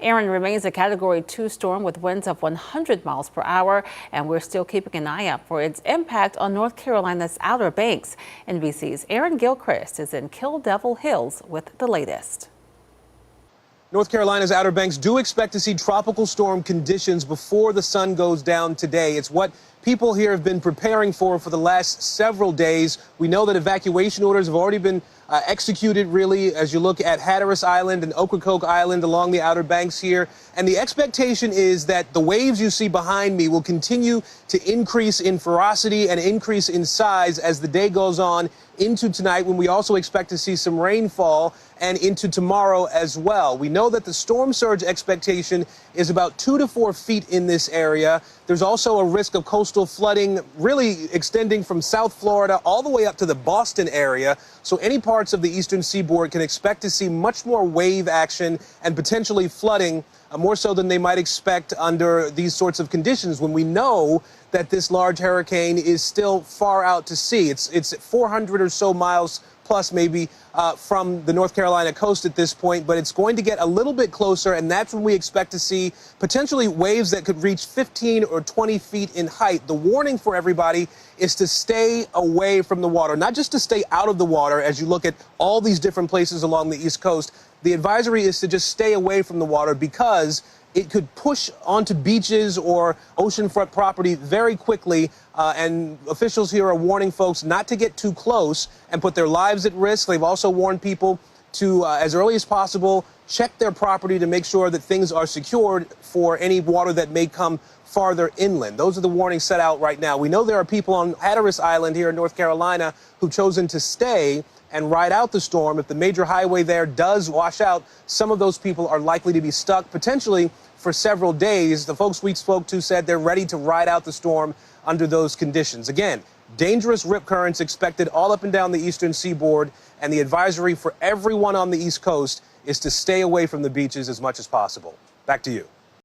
Erin remains a Category 2 storm with winds of 100 miles per hour, and we're still keeping an eye out for its impact on North Carolina's Outer Banks. NBC's Aaron Gilchrist is in Kill Devil Hills with the latest. North Carolina's Outer Banks do expect to see tropical storm conditions before the sun goes down today. It's what people here have been preparing for the last several days. We know that evacuation orders have already been executed, really, as you look at Hatteras Island and Ocracoke Island along the Outer Banks here. And the expectation is that the waves you see behind me will continue to increase in ferocity and increase in size as the day goes on into tonight, when we also expect to see some rainfall, and into tomorrow as well. We know that the storm surge expectation is about 2 to 4 feet in this area. There's also a risk of coastal flooding really extending from South Florida all the way up to the Boston area. So any parts of the eastern seaboard can expect to see much more wave action and potentially flooding, more so than they might expect under these sorts of conditions, when we know that this large hurricane is still far out to sea. It's 400 or so miles plus maybe from the North Carolina coast at this point, but it's going to get a little bit closer, and that's when we expect to see potentially waves that could reach 15 or 20 feet in height. The warning for everybody is to stay away from the water, not just to stay out of the water as you look at all these different places along the East Coast. The advisory is to just stay away from the water, because it could push onto beaches or oceanfront property very quickly, and officials here are warning folks not to get too close and put their lives at risk. They've also warned people to, as early as possible, check their property to make sure that things are secured for any water that may come farther inland. Those are the warnings set out right now. We know there are people on Hatteras Island here in North Carolina who've chosen to stay and ride out the storm. If the major highway there does wash out, some of those people are likely to be stuck potentially for several days. The folks we spoke to said they're ready to ride out the storm under those conditions. Again, dangerous rip currents expected all up and down the eastern seaboard, and the advisory for everyone on the East Coast is to stay away from the beaches as much as possible. Back to you.